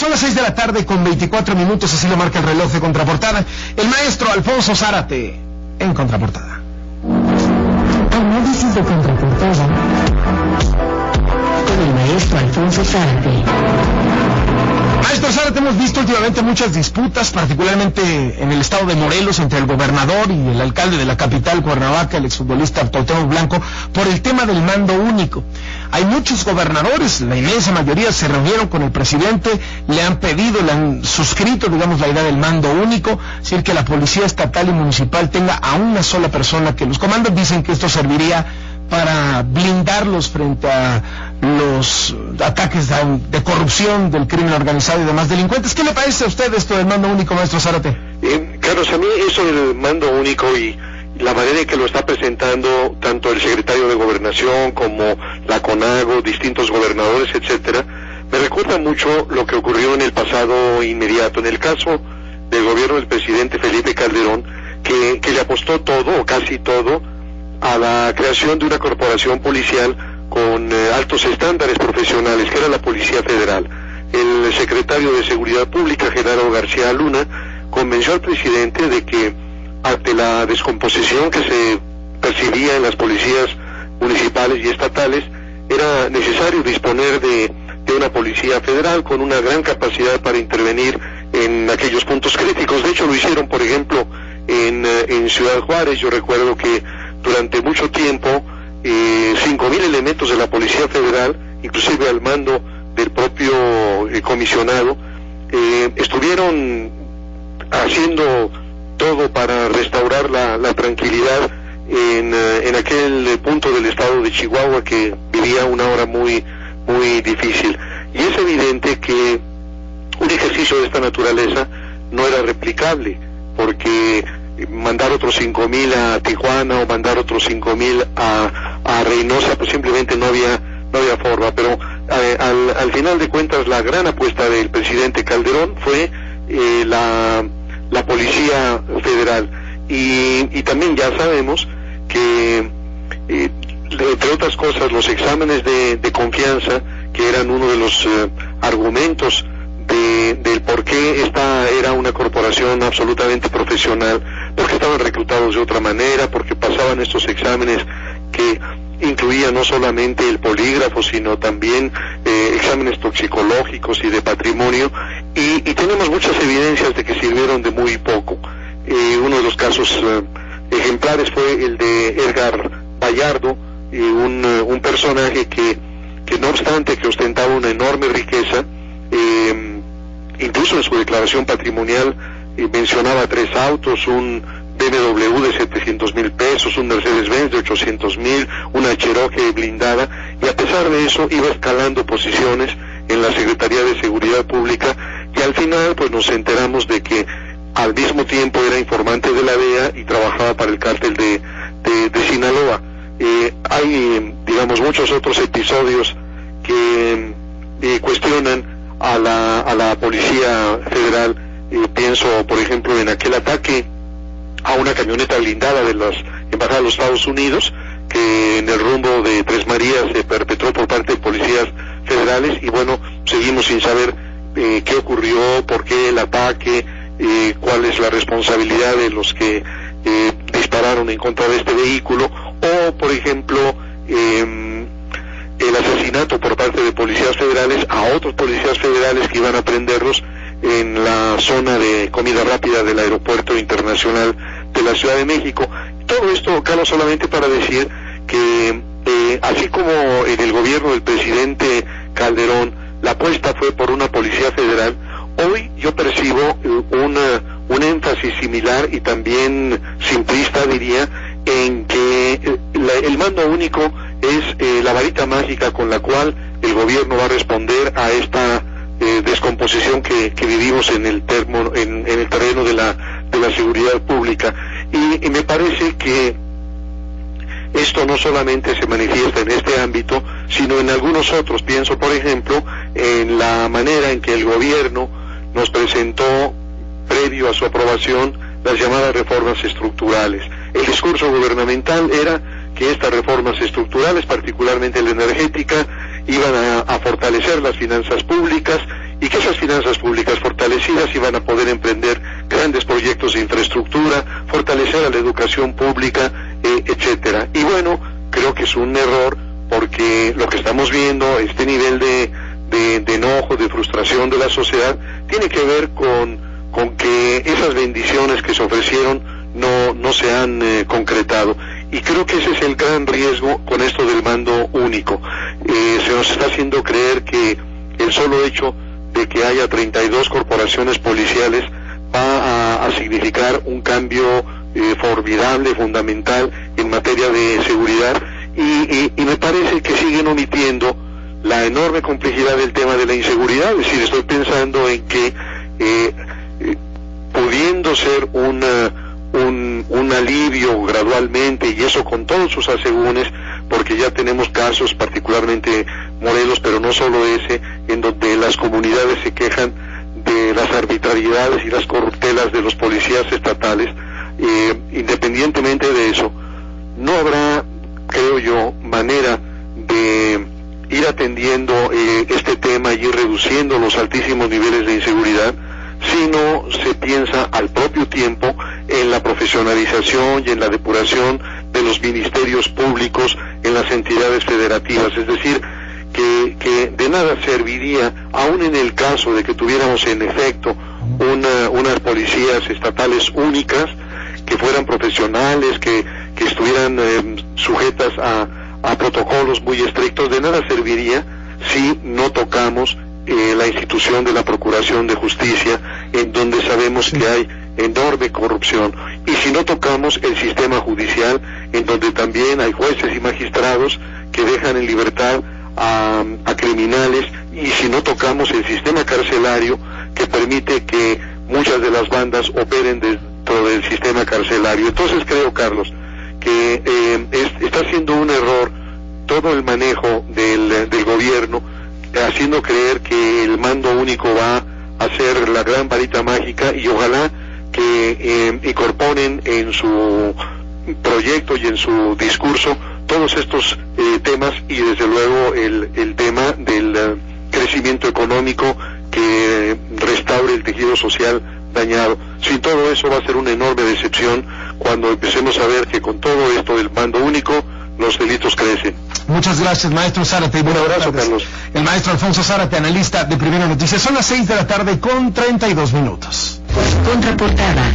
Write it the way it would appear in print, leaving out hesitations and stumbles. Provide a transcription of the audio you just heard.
Son las 6 de la tarde con 24 minutos, así lo marca el reloj de Contraportada. El maestro Alfonso Zárate en Contraportada. Análisis de Contraportada con el maestro Alfonso Zárate. Maestro Zárate, hemos visto últimamente muchas disputas, particularmente en el estado de Morelos, entre el gobernador y el alcalde de la capital, Cuernavaca, el exfutbolista Cuauhtémoc Blanco, por el tema del mando único. Hay muchos gobernadores, la inmensa mayoría se reunieron con el presidente, le han pedido, le han suscrito, digamos, la idea del mando único, es decir, que la policía estatal y municipal tenga a una sola persona que los comanda. Dicen que esto serviría para blindarlos frente a los ataques de corrupción, del crimen organizado y demás delincuentes. ¿Qué le parece a usted esto del mando único, maestro Zárate? Carlos, a mí eso del mando único y la manera en que lo está presentando tanto el secretario de Gobernación como la CONAGO, distintos gobernadores, etcétera, me recuerda mucho lo que ocurrió en el pasado inmediato, en el caso del gobierno del presidente Felipe Calderón, que le apostó todo, o casi todo, a la creación de una corporación policial con altos estándares profesionales, que era la Policía Federal. El secretario de Seguridad Pública, Genaro García Luna, convenció al presidente de que ante la descomposición que se percibía en las policías municipales y estatales, era necesario disponer de una policía federal con una gran capacidad para intervenir en aquellos puntos críticos. De hecho, lo hicieron, por ejemplo, en Ciudad Juárez. Yo recuerdo que durante mucho tiempo 5,000 elementos de la Policía Federal, inclusive al mando del propio comisionado, estuvieron haciendo todo para restaurar la tranquilidad en aquel punto del estado de Chihuahua que vivía una hora muy difícil. Y es evidente que un ejercicio de esta naturaleza no era replicable, porque mandar otros 5,000 a Tijuana o mandar otros 5,000 a Reynosa, pues simplemente no había forma. Pero al final de cuentas, la gran apuesta del presidente Calderón fue la Policía Federal. Y también ya sabemos que, entre otras cosas, los exámenes de confianza, que eran uno de los argumentos del por qué esta era una corporación absolutamente profesional, porque estaban reclutados de otra manera, porque pasaban estos exámenes que incluían no solamente el polígrafo, sino también exámenes toxicológicos y de patrimonio, y tenemos muchas evidencias de que sirvieron de muy poco. Uno de los casos ejemplares fue el de Edgar Vallardo, un personaje que no obstante que ostentaba una enorme riqueza, incluso en su declaración patrimonial mencionaba 3 autos, un BMW de 700,000 pesos, un Mercedes-Benz de 800,000, una Cherokee blindada, y a pesar de eso iba escalando posiciones en la Secretaría de Seguridad Pública, y al final pues nos enteramos de que al mismo tiempo era informante de la DEA y trabajaba para el cártel de Sinaloa. Hay, digamos, muchos otros episodios que cuestionan a la Policía Federal. Pienso, por ejemplo, en aquel ataque a una camioneta blindada de las embajadas de los Estados Unidos, que en el rumbo de Tres Marías se perpetró por parte de policías federales, y bueno, seguimos sin saber qué ocurrió, por qué el ataque, cuál es la responsabilidad de los que dispararon en contra de este vehículo, o por ejemplo el asesinato por parte de policías federales a otros policías federales que iban a prenderlos en la zona de comida rápida del Aeropuerto Internacional de la Ciudad de México. Todo esto, Carlos, solamente para decir que así como en el gobierno del presidente Calderón la apuesta fue por una policía federal, hoy yo percibo un énfasis similar y también simplista, diría, en que el mando único es la varita mágica con la cual el gobierno va a responder a esta descomposición que vivimos en el terreno de la seguridad pública. Y me parece que esto no solamente se manifiesta en este ámbito, sino en algunos otros. Pienso, por ejemplo, en la manera en que el gobierno nos presentó, previo a su aprobación, las llamadas reformas estructurales. El discurso gubernamental era que estas reformas estructurales, particularmente la energética, iban a fortalecer las finanzas públicas, y que esas las finanzas públicas fortalecidas y van a poder emprender grandes proyectos de infraestructura, fortalecer a la educación pública, etcétera. Y bueno, creo que es un error porque lo que estamos viendo, este nivel de enojo, de frustración de la sociedad, tiene que ver con que esas bendiciones que se ofrecieron no se han concretado. Y creo que ese es el gran riesgo con esto del mando único. Se nos está haciendo creer que el solo hecho de que haya 32 corporaciones policiales va a significar un cambio formidable, fundamental en materia de seguridad, y me parece que siguen omitiendo la enorme complejidad del tema de la inseguridad. Es decir, estoy pensando en que pudiendo ser un alivio gradualmente, y eso con todos sus asegúnes, porque ya tenemos casos, particularmente Morelos, pero no solo ese, en donde las comunidades se quejan de las arbitrariedades y las corruptelas de los policías estatales. Independientemente de eso, no habrá, creo yo, manera de ir atendiendo este tema y ir reduciendo los altísimos niveles de inseguridad si no se piensa al propio tiempo en la profesionalización y en la depuración de los ministerios públicos en las entidades federativas. Es decir, que de nada serviría, aun en el caso de que tuviéramos en efecto unas policías estatales únicas, que fueran profesionales, que estuvieran sujetas a protocolos muy estrictos, de nada serviría si no tocamos la institución de la Procuración de Justicia, en donde sabemos que hay enorme corrupción, y si no tocamos el sistema judicial, en donde también hay jueces y magistrados que dejan en libertad a criminales, y si no tocamos el sistema carcelario, que permite que muchas de las bandas operen dentro del sistema carcelario. Entonces creo, Carlos, que está siendo un error todo el manejo del gobierno, haciendo creer que el mando único va a ser la gran varita mágica, y ojalá que incorporen en su proyecto y en su discurso todos estos temas, y desde luego el tema del crecimiento económico que restaure el tejido social dañado. Sin todo eso va a ser una enorme decepción cuando empecemos a ver que con todo esto del mando único los delitos crecen. Muchas gracias, maestro Zárate. Un abrazo, Carlos. El maestro Alfonso Zárate, analista de Primera Noticias. Son las 6 de la tarde con 32 minutos. Contraportada.